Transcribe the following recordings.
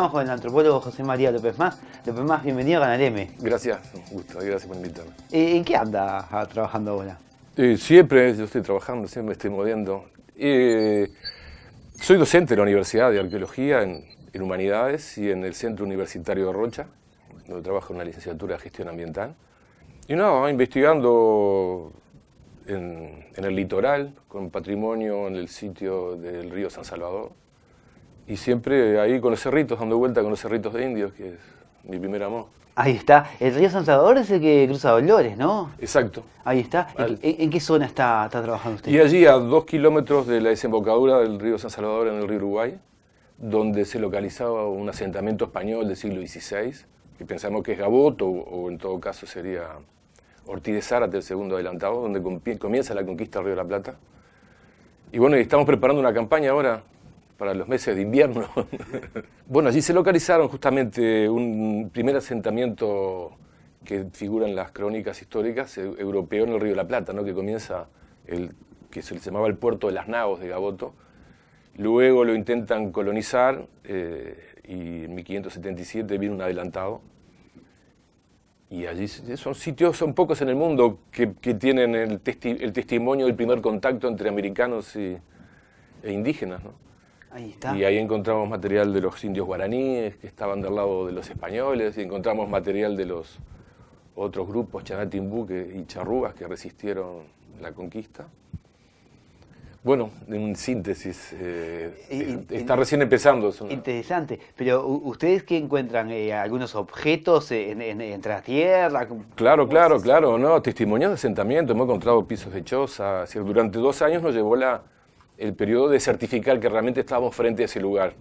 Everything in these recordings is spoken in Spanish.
Estamos con el antropólogo José María López Mas. López Mas, bienvenido a Canal M. Gracias, un gusto, gracias por invitarme. ¿En qué anda trabajando ahora? Siempre yo estoy trabajando, siempre me estoy moviendo. Soy docente de la Universidad de Arqueología en Humanidades y en el Centro Universitario de Rocha, donde trabajo en una licenciatura de Gestión Ambiental. Y nada, investigando en el litoral, con patrimonio en el sitio del río San Salvador. Y siempre ahí con los cerritos, dando vuelta con los cerritos de indios, que es mi primer amor. Ahí está. El río San Salvador es el que cruza Dolores, ¿no? Exacto. Ahí está. ¿En qué zona está trabajando usted? Y allí, a 2 kilómetros de la desembocadura del río San Salvador en el río Uruguay, donde se localizaba un asentamiento español del siglo XVI, que pensamos que es Gaboto, o en todo caso sería Ortiz de Zárate, el segundo adelantado, donde comienza la conquista del Río de la Plata. Y bueno, estamos preparando una campaña ahora para los meses de invierno. Bueno, allí se localizaron justamente un primer asentamiento que figura en las crónicas históricas europeo en el Río de la Plata, ¿no? Que comienza que se llamaba el puerto de las Navos de Gaboto. Luego lo intentan colonizar y en 1577 viene un adelantado. Y allí son pocos en el mundo que tienen el testimonio del primer contacto entre americanos e indígenas, ¿no? Ahí está. Y ahí encontramos material de los indios guaraníes, que estaban del lado de los españoles, y encontramos material de los otros grupos, Chanatimbú y charrúas, que resistieron la conquista. Bueno, en síntesis, está recién empezando. Interesante. Pero ¿ustedes qué encuentran? ¿Algunos objetos entre la tierra? Claro, no, testimonios de asentamiento, hemos encontrado pisos de choza. Es decir, durante 2 años nos llevó el periodo de certificar que realmente estábamos frente a ese lugar.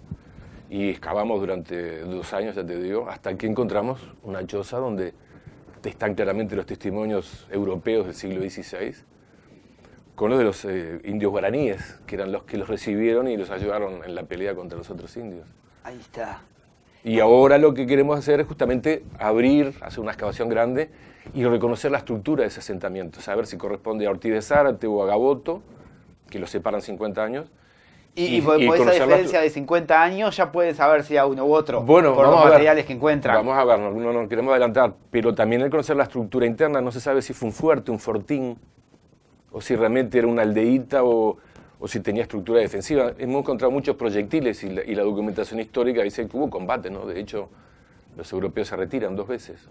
Y excavamos durante 2 años, ya te digo, hasta que encontramos una choza donde están claramente los testimonios europeos del siglo XVI, con los de los indios guaraníes, que eran los que los recibieron y los ayudaron en la pelea contra los otros indios. Ahí está. Y ahora lo que queremos hacer es justamente hacer una excavación grande y reconocer la estructura de ese asentamiento, saber si corresponde a Ortiz de Zárate o a Gaboto, que los separan 50 años. Y por esa diferencia de 50 años ya pueden saber si a uno u otro, bueno, por los materiales que encuentran. Vamos a ver, no queremos adelantar, pero también el conocer la estructura interna, no se sabe si fue un fuerte, un fortín, o si realmente era una aldeíta o si tenía estructura defensiva. Hemos encontrado muchos proyectiles y la documentación histórica dice que hubo combate, ¿no? De hecho, los europeos se retiran 2 veces.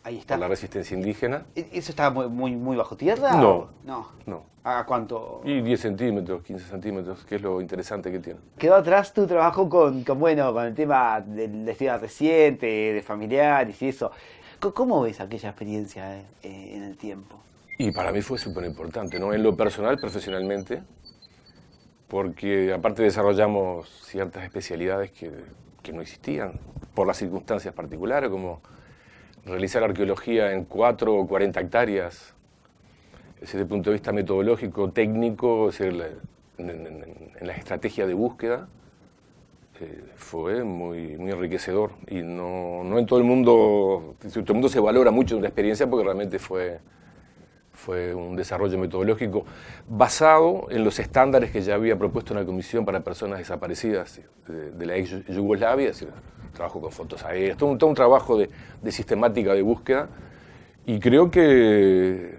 Ahí está. Por la resistencia indígena. ¿Eso está muy bajo tierra? No. ¿A cuánto? Y 10 centímetros, 15 centímetros, que es lo interesante que tiene. Quedó atrás tu trabajo con el tema de la historia reciente, de familiares y eso. ¿Cómo ves aquella experiencia en el tiempo? Y para mí fue súper importante, ¿no? En lo personal, profesionalmente, porque aparte desarrollamos ciertas especialidades que no existían por las circunstancias particulares, como realizar arqueología en 4 o 40 hectáreas, desde el punto de vista metodológico, técnico, es decir, en la estrategia de búsqueda, fue muy enriquecedor. Y no en todo el mundo se valora mucho una experiencia porque realmente fue un desarrollo metodológico basado en los estándares que ya había propuesto una comisión para personas desaparecidas de la ex Yugoslavia, es decir, trabajo con fotos aéreas, todo un trabajo de sistemática de búsqueda, y creo que,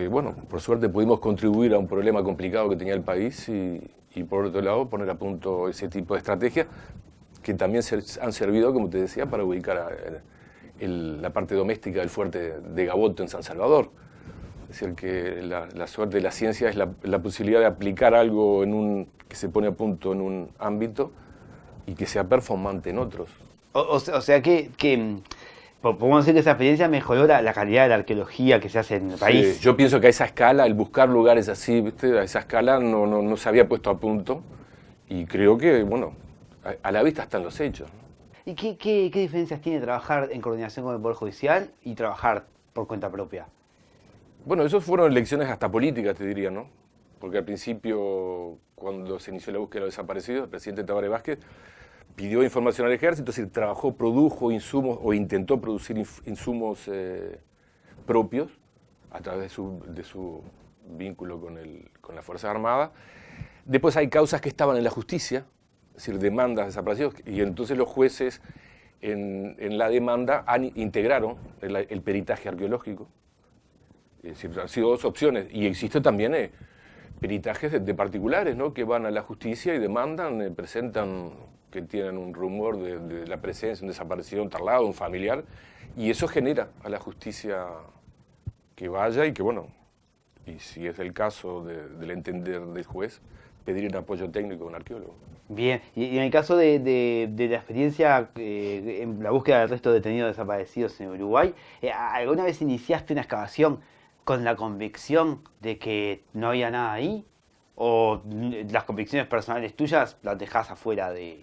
bueno, por suerte pudimos contribuir a un problema complicado que tenía el país y por otro lado poner a punto ese tipo de estrategias que también han servido, como te decía, para ubicar la parte doméstica del fuerte de Gaboto en San Salvador. Es decir, que la suerte de la ciencia es la posibilidad de aplicar algo que se pone a punto en un ámbito y que sea performante en otros. O sea que podemos decir que esa experiencia mejoró la calidad de la arqueología que se hace en el país. Sí, yo pienso que a esa escala, el buscar lugares así, ¿viste? A esa escala no se había puesto a punto, y creo que, bueno, a la vista están los hechos, ¿no? ¿Y qué diferencias tiene trabajar en coordinación con el Poder Judicial y trabajar por cuenta propia? Bueno, esas fueron elecciones hasta políticas, te diría, ¿no? Porque al principio, cuando se inició la búsqueda de los desaparecidos, el presidente Tabaré Vázquez pidió información al ejército, es decir, produjo insumos o intentó producir insumos propios a través de su vínculo con la Fuerza Armada. Después hay causas que estaban en la justicia, es decir, demandas de desaparecidos, y entonces los jueces en la demanda integraron el peritaje arqueológico. Es decir, han sido dos opciones, y existe también peritajes de particulares, ¿no?, que van a la justicia y demandan, presentan que tienen un rumor de la presencia de un desaparecido en tal lado, un familiar, y eso genera a la justicia que vaya y que, bueno, y si es el caso del entender del juez, pedir un apoyo técnico a un arqueólogo. Bien, y en el caso de la experiencia en la búsqueda del resto de detenidos desaparecidos en Uruguay, ¿alguna vez iniciaste una excavación con la convicción de que no había nada ahí? ¿O las convicciones personales tuyas las dejás afuera de...?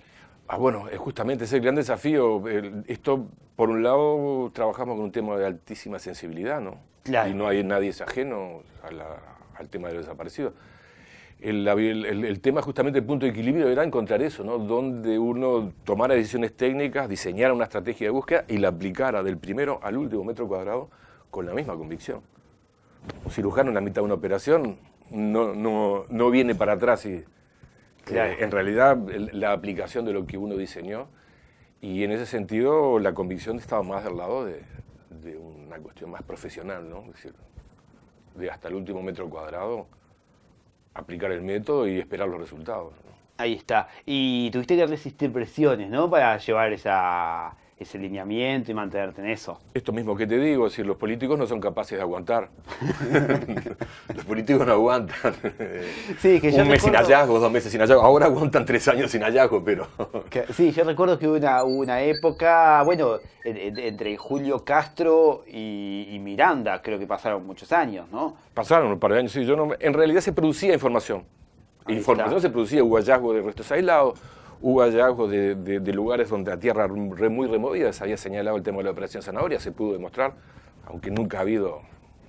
Bueno, es justamente ese el gran desafío. Esto, por un lado, trabajamos con un tema de altísima sensibilidad, ¿no? Claro. Y no hay nadie es ajeno al tema de los desaparecidos. El tema, justamente, el punto de equilibrio era encontrar eso, ¿no? Donde uno tomara decisiones técnicas, diseñara una estrategia de búsqueda y la aplicara del primero al último metro cuadrado con la misma convicción. Un cirujano en la mitad de una operación no viene para atrás y... Claro. En realidad, la aplicación de lo que uno diseñó, y en ese sentido la convicción estaba más del lado de una cuestión más profesional, ¿no? Es decir, de hasta el último metro cuadrado, aplicar el método y esperar los resultados, ¿no? Ahí está. Y tuviste que resistir presiones, ¿no?, para llevar ese lineamiento y mantenerte en eso. Esto mismo que te digo, es decir, los políticos no son capaces de aguantar. Los políticos no aguantan. Sí, que yo un mes sin hallazgo, 2 meses sin hallazgo. Ahora aguantan 3 años sin hallazgo, pero... Sí, yo recuerdo que hubo una época, bueno, entre Julio Castro y Miranda, creo que pasaron muchos años, ¿no? Pasaron un par de años, sí. En realidad se producía información. Información se producía, hubo hallazgos de restos aislados, hubo hallazgos de lugares donde a tierra muy removida se había señalado el tema de la Operación Zanahoria, se pudo demostrar, aunque nunca ha habido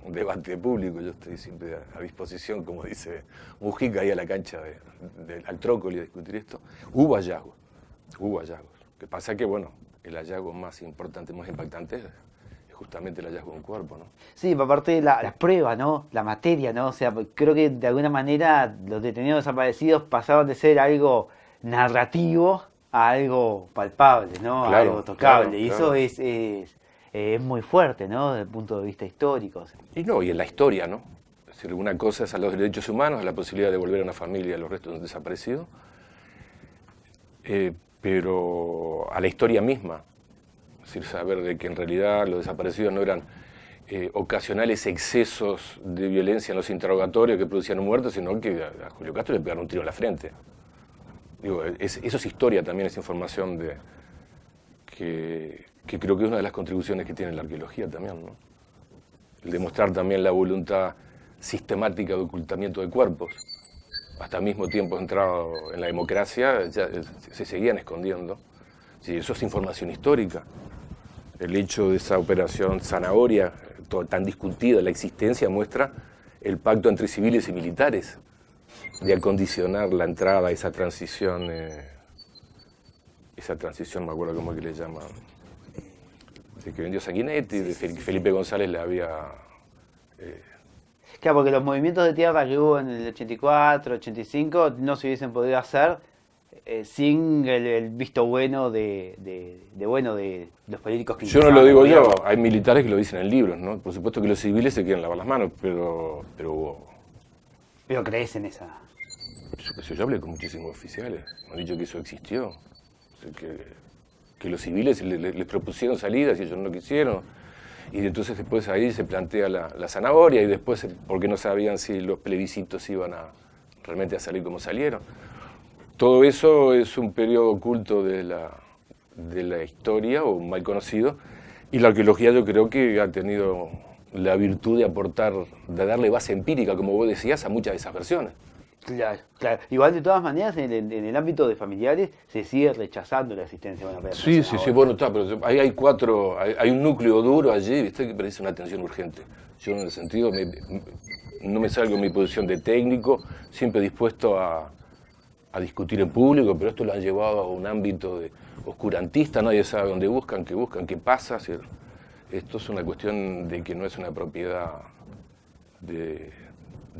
un debate público. Yo estoy siempre a disposición, como dice Mujica, ahí a la cancha al Trócoli a discutir esto. Hubo hallazgos. Lo que pasa es que, bueno, el hallazgo más importante, más impactante es justamente el hallazgo de un cuerpo, ¿no? Sí, aparte de la prueba, ¿no?, la materia, ¿no? O sea, creo que de alguna manera los detenidos desaparecidos pasaban de ser algo narrativo a algo palpable, ¿no? Claro, a algo tocable. Claro, y eso es muy fuerte, ¿no?, desde el punto de vista histórico. Y en la historia, ¿no? Es decir, una cosa es a los derechos humanos, a la posibilidad de devolver a una familia a los restos de un desaparecido, pero a la historia misma. Es decir, saber de que en realidad los desaparecidos no eran ocasionales excesos de violencia en los interrogatorios que producían muertos, sino que a Julio Castro le pegaron un tiro en la frente. Digo, eso es historia también, es información que creo que es una de las contribuciones que tiene la arqueología también, ¿no? El demostrar también la voluntad sistemática de ocultamiento de cuerpos. Hasta el mismo tiempo entrado en la democracia, ya se seguían escondiendo. Sí, eso es información histórica. El hecho de esa operación Zanahoria, tan discutida, la existencia muestra el pacto entre civiles y militares de acondicionar la entrada a esa transición, me acuerdo cómo que le llaman, de que vendió Sanguinetti, de Felipe González le había... Claro, porque los movimientos de tierra que hubo en el 84, 85 no se hubiesen podido hacer sin el visto bueno de los políticos que... Yo no lo digo yo, hay militares que lo dicen en libros, ¿no? Por supuesto que los civiles se quieren lavar las manos, pero hubo... ¿Pero crees en esa? Yo hablé con muchísimos oficiales, me han dicho que eso existió, o sea, que los civiles les propusieron salidas y ellos no quisieron, y entonces después ahí se plantea la zanahoria y después porque no sabían si los plebiscitos iban realmente a salir como salieron. Todo eso es un periodo oculto de la historia o mal conocido, y la arqueología yo creo que ha tenido la virtud de aportar, de darle base empírica, como vos decías, a muchas de esas versiones. Claro, claro. Igual de todas maneras en el ámbito de familiares se sigue rechazando la existencia de una operación. Sí, bueno, está, pero ahí hay un núcleo duro allí, ¿viste?, que merece una atención urgente. Yo en el sentido, no me salgo de mi posición de técnico, siempre dispuesto a discutir en público, pero esto lo han llevado a un ámbito de oscurantista, nadie sabe dónde buscan, qué pasa. ¿Sí? Esto es una cuestión de que no es una propiedad de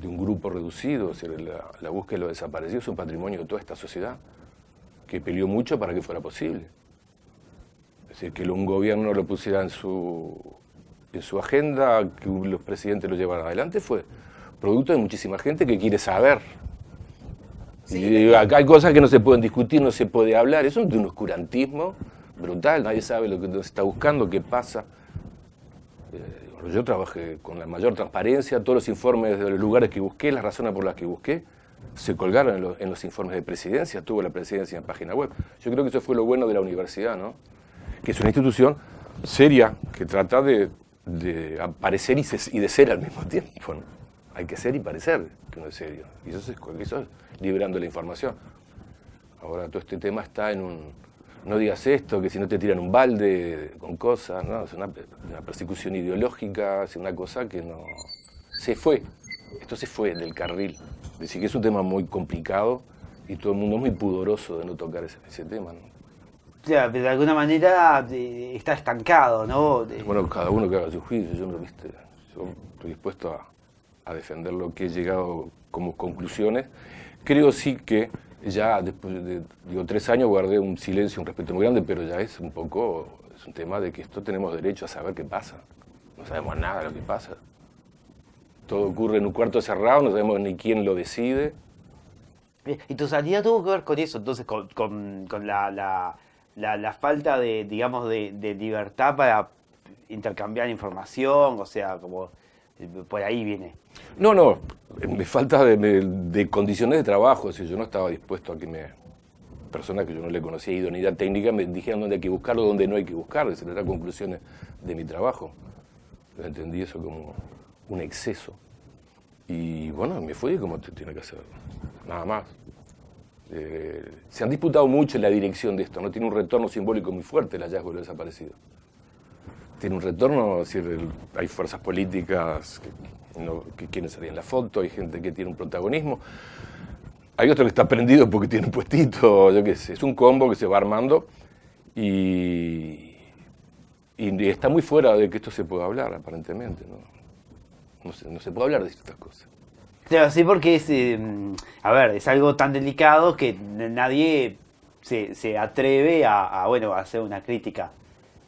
un grupo reducido, es decir, la búsqueda de los desaparecidos es un patrimonio de toda esta sociedad. que peleó mucho para que fuera posible. Es decir, que un gobierno lo pusiera en su agenda, que los presidentes lo llevaran adelante, fue producto de muchísima gente que quiere saber. Sí. Y acá hay cosas que no se pueden discutir, no se puede hablar. Eso es de un oscurantismo brutal, nadie sabe lo que se está buscando, qué pasa. Yo trabajé con la mayor transparencia, todos los informes de los lugares que busqué, las razones por las que busqué, se colgaron en los informes de presidencia, tuvo la presidencia en página web. Yo creo que eso fue lo bueno de la universidad, ¿no? Que es una institución seria que trata de aparecer y de ser al mismo tiempo, ¿no? Hay que ser y parecer que uno es serio. Y eso es liberando la información. Ahora todo este tema está en un... No digas esto, que si no te tiran un balde con cosas, ¿no? Es una persecución ideológica, es una cosa que no... Se fue. Esto se fue del carril. Es decir, que es un tema muy complicado y todo el mundo es muy pudoroso de no tocar ese tema, ¿no? Claro, pero de alguna manera está estancado, ¿no? Bueno, cada uno que haga su juicio, yo estoy dispuesto a defender lo que he llegado como conclusiones. Creo sí que ya después de 3 años guardé un silencio, un respeto muy grande, pero ya es un tema de que esto tenemos derecho a saber qué pasa. No sabemos nada de lo que pasa. Todo ocurre en un cuarto cerrado, no sabemos ni quién lo decide. Y tu salida tuvo que ver con eso, entonces, con la falta de, digamos, de libertad para intercambiar información, o sea, como por ahí viene. No, me falta de condiciones de trabajo, si yo no estaba dispuesto a que personas que yo no le conocía idoneidad técnica me dijeran dónde hay que buscarlo, dónde no hay que buscarlo, esas eran conclusiones de mi trabajo. Yo entendí eso como un exceso. Y bueno, me fui como te tiene que hacer, nada más. Se han disputado mucho en la dirección de esto, ¿no? Tiene un retorno simbólico muy fuerte el hallazgo de los desaparecidos. Tiene un retorno, es decir, hay fuerzas políticas que quieren salir en la foto, hay gente que tiene un protagonismo, hay otro que está prendido porque tiene un puestito, yo qué sé, es un combo que se va armando y está muy fuera de que esto se pueda hablar, aparentemente, ¿no? No se puede hablar de estas cosas. Claro, sí, porque es algo tan delicado que nadie se atreve a hacer una crítica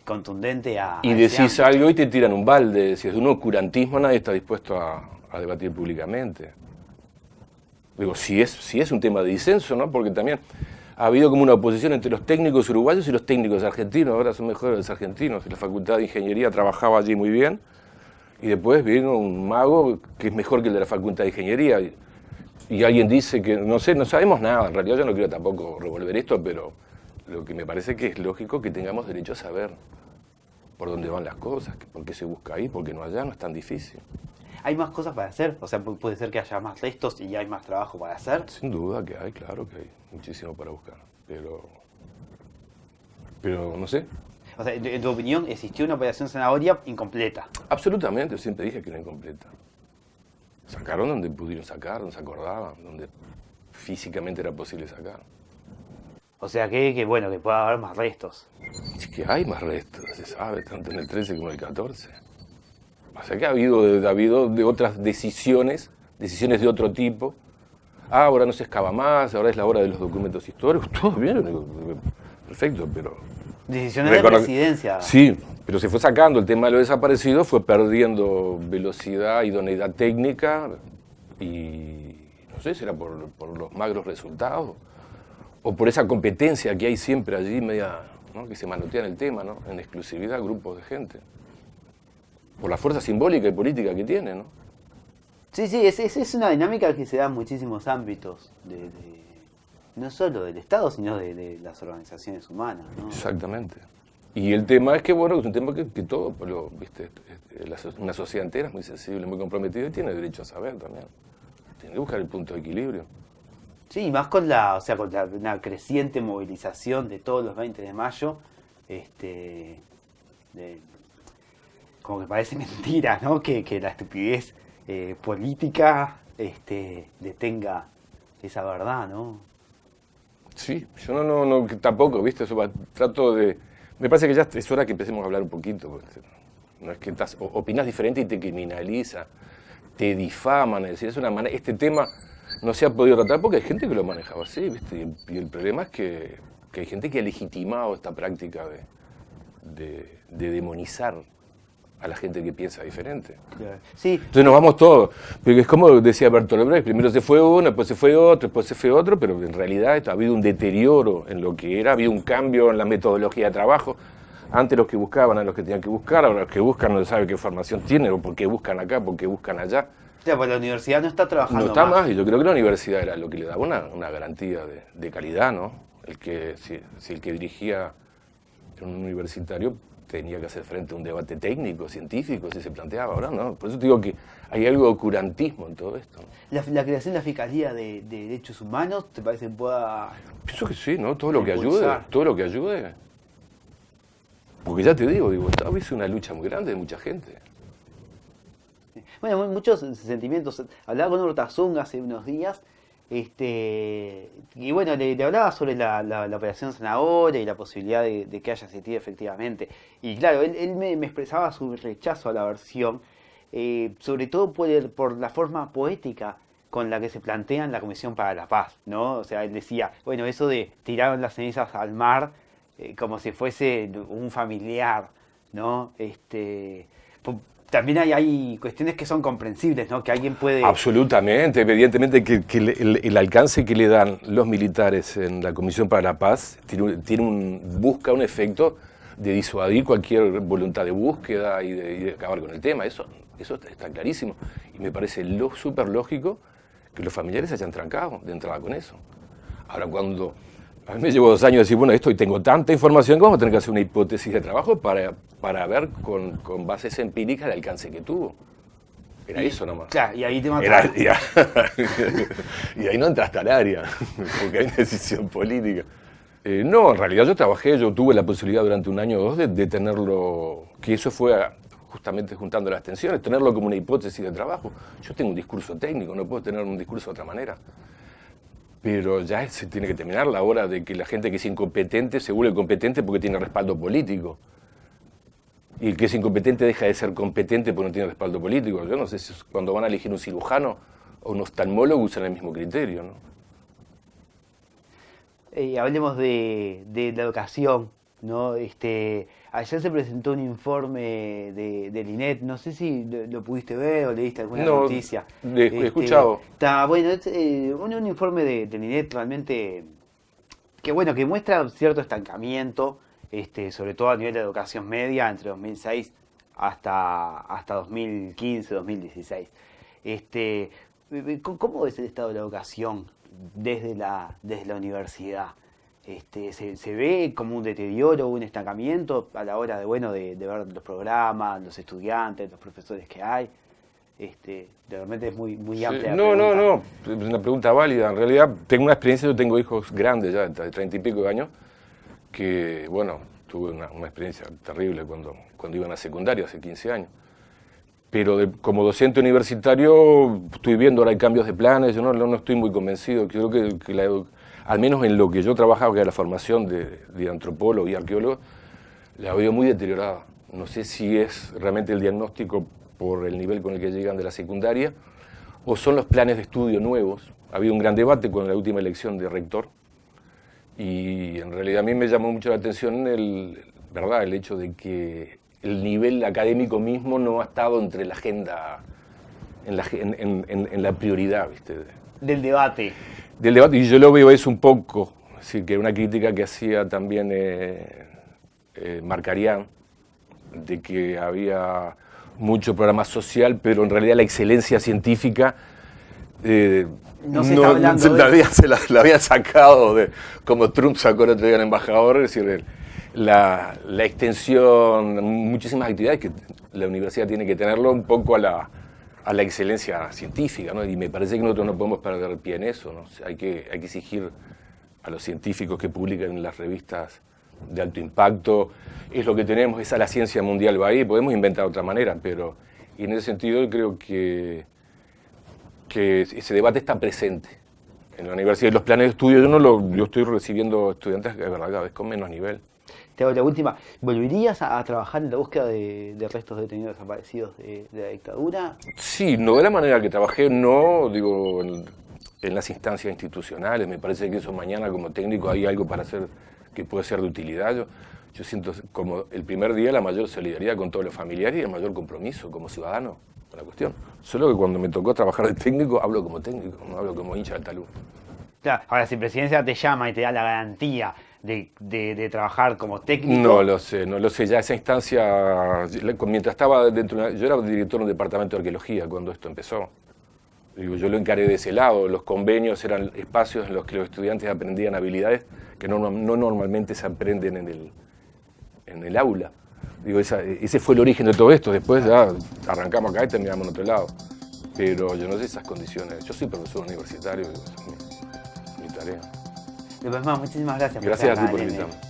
contundente y decís algo y te tiran un balde, si es de un oscurantismo nadie está dispuesto a debatir públicamente. Digo, si es un tema de disenso, ¿no? Porque también ha habido como una oposición entre los técnicos uruguayos y los técnicos argentinos, ahora son mejores los argentinos, la Facultad de Ingeniería trabajaba allí muy bien, y después vino un mago que es mejor que el de la Facultad de Ingeniería, y alguien dice que, no sé, no sabemos nada, en realidad yo no quiero tampoco revolver esto, pero lo que me parece que es lógico que tengamos derecho a saber por dónde van las cosas, por qué se busca ahí, por qué no allá, no es tan difícil. ¿Hay más cosas para hacer? O sea, puede ser que haya más restos y hay más trabajo para hacer. Sin duda que hay, claro que hay, muchísimo para buscar, pero no sé. O sea, en tu opinión, existió una operación zanahoria incompleta. Absolutamente, yo siempre dije que era incompleta. Sacaron donde pudieron sacar, donde se acordaban, donde físicamente era posible sacar. O sea que pueda haber más restos. Es que hay más restos, se sabe, tanto en el 13 como en el 14. O sea que ha habido de otras decisiones de otro tipo. Ahora no se excava más, ahora es la hora de los documentos históricos. Todo bien, perfecto, pero... Decisiones de presidencia. Sí, pero se fue sacando. El tema de los desaparecidos fue perdiendo velocidad, idoneidad técnica y no sé, será por los magros resultados o por esa competencia que hay siempre allí, media, ¿no? Que se manotean el tema, ¿no? En exclusividad, grupos de gente. Por la fuerza simbólica y política que tiene, ¿no? Sí, es una dinámica que se da en muchísimos ámbitos, no solo del Estado, sino de las organizaciones humanas, ¿no? Exactamente. Y el tema es que, es un tema que todo, ¿viste? Una sociedad entera es muy sensible, muy comprometida y tiene derecho a saber también. Tiene que buscar el punto de equilibrio. Sí, más con una creciente movilización de todos los 20 de mayo, como que parece mentira, ¿no? Que la estupidez política detenga esa verdad, ¿no? Sí, yo no tampoco, ¿viste? Trato de... Me parece que ya es hora que empecemos a hablar un poquito. No es que opinás diferente y te criminaliza, te difaman, es decir, es una manera... Este tema no se ha podido tratar porque hay gente que lo manejaba así, ¿viste? Y el problema es que que hay gente que ha legitimado esta práctica de demonizar a la gente que piensa diferente. Claro. Sí. Entonces nos vamos todos, porque es como decía Bertolt Brecht, primero se fue uno, después se fue otro, después se fue otro, pero en realidad ha habido un deterioro en lo que era, ha habido un cambio en la metodología de trabajo. Antes los que buscaban a los que tenían que buscar, ahora los que buscan no se sabe qué formación tienen, o por qué buscan acá, por qué buscan allá. Claro, pues la universidad no está trabajando No está más. más, y yo creo que la universidad era lo que le daba una garantía de calidad, ¿no? Si el que dirigía un universitario tenía que hacer frente a un debate técnico, científico, si se planteaba, ahora no. Por eso te digo que hay algo de oscurantismo en todo esto, ¿no? La creación de la Fiscalía de Derechos Humanos, ¿te parece que pueda...? Pienso que sí, ¿no? Todo lo que ayude, impulsar? todo lo que ayude. Porque ya te digo, esta es una lucha muy grande de mucha gente. Bueno, muchos sentimientos. Hablaba con Urtasun hace unos días, y bueno, le hablaba sobre la operación Zanahoria y la posibilidad de que haya existido efectivamente. Y claro, él me expresaba su rechazo a la versión, sobre todo por la forma poética con la que se plantea en la Comisión para la Paz, ¿no? O sea, él decía, bueno, eso de tirar las cenizas al mar, como si fuese un familiar, ¿no? También hay cuestiones que son comprensibles, ¿no? Que alguien puede... Absolutamente, evidentemente que el alcance que le dan los militares en la Comisión para la Paz busca un efecto de disuadir cualquier voluntad de búsqueda y de acabar con el tema. Eso está clarísimo. Y me parece súper lógico que los familiares se hayan trancado de entrada con eso. Ahora, cuando a mí me llevo 2 años decir, bueno, y tengo tanta información que vamos a tener que hacer una hipótesis de trabajo para ver con bases empíricas el alcance que tuvo. Era eso nomás. Claro, y ahí te mataron. Y ahí no entraste al área, porque hay una decisión política. No, en realidad yo tuve la posibilidad durante 1 año o 2 de tenerlo, que eso fue justamente juntando las tensiones, tenerlo como una hipótesis de trabajo. Yo tengo un discurso técnico, no puedo tener un discurso de otra manera. Pero ya se tiene que terminar la hora de que la gente que es incompetente se vuelve competente porque tiene respaldo político. Y el que es incompetente deja de ser competente porque no tiene respaldo político. Yo no sé si cuando van a elegir un cirujano o un oftalmólogo usan el mismo criterio, ¿no? Hablemos de la educación, ¿no? Ayer se presentó un informe del INET, no sé si lo pudiste ver o leíste alguna noticia. He escuchado. Está bueno, es un informe del INET realmente que muestra cierto estancamiento, sobre todo a nivel de educación media entre 2006 hasta 2015, 2016. ¿Cómo es el estado de la educación desde la universidad? ¿Se ve como un deterioro, un estancamiento a la hora de ver los programas, los estudiantes, los profesores que hay? Realmente es muy amplia. No, es una pregunta válida. En realidad tengo una experiencia, yo tengo hijos grandes ya, de 30 y pico de años, que tuve una experiencia terrible cuando iban a secundaria hace 15 años. Pero como docente universitario estoy viendo, ahora hay cambios de planes, yo no estoy muy convencido. Creo que al menos en lo que yo trabajaba, que era la formación de antropólogo y arqueólogo, la veo muy deteriorada. No sé si es realmente el diagnóstico por el nivel con el que llegan de la secundaria o son los planes de estudio nuevos. Ha habido un gran debate con la última elección de rector y en realidad a mí me llamó mucho la atención el hecho de que el nivel académico mismo no ha estado entre la agenda, en la prioridad, ¿viste? Del debate. Y yo lo veo eso un poco, así que una crítica que hacía también Marcarián, de que había mucho programa social, pero en realidad la excelencia científica la habían sacado, como Trump sacó el otro día al embajador, es decir, la extensión, muchísimas actividades que la universidad tiene que tenerlo un poco a la excelencia científica, ¿no? Y me parece que nosotros no podemos perder pie en eso, ¿no? O sea, hay que exigir a los científicos que publican en las revistas de alto impacto, es lo que tenemos, esa la ciencia mundial va ahí, podemos inventar otra manera, pero y en ese sentido creo que ese debate está presente en la universidad y los planes de estudio. Yo estoy recibiendo estudiantes de verdad cada vez con menos nivel. Te hago la última. ¿Volverías a trabajar en la búsqueda de restos detenidos desaparecidos de la dictadura? Sí, no de la manera que trabajé, no, digo, en las instancias institucionales. Me parece que eso mañana como técnico hay algo para hacer que puede ser de utilidad. Yo siento como el primer día la mayor solidaridad con todos los familiares y el mayor compromiso como ciudadano con la cuestión. Solo que cuando me tocó trabajar de técnico, hablo como técnico, no hablo como hincha del Talú. Claro, ahora si Presidencia te llama y te da la garantía de trabajar como técnico... No lo sé, ya esa instancia, mientras estaba yo era director de un departamento de arqueología cuando esto empezó. Digo, yo lo encaré de ese lado, los convenios eran espacios en los que los estudiantes aprendían habilidades que no normalmente se aprenden en el aula. Digo, ese fue el origen de todo esto, después ya arrancamos acá y terminamos en otro lado. Pero yo no sé esas condiciones, yo soy profesor universitario, digo, esa es mi tarea. Muchísimas gracias. Gracias a ti por invitarme.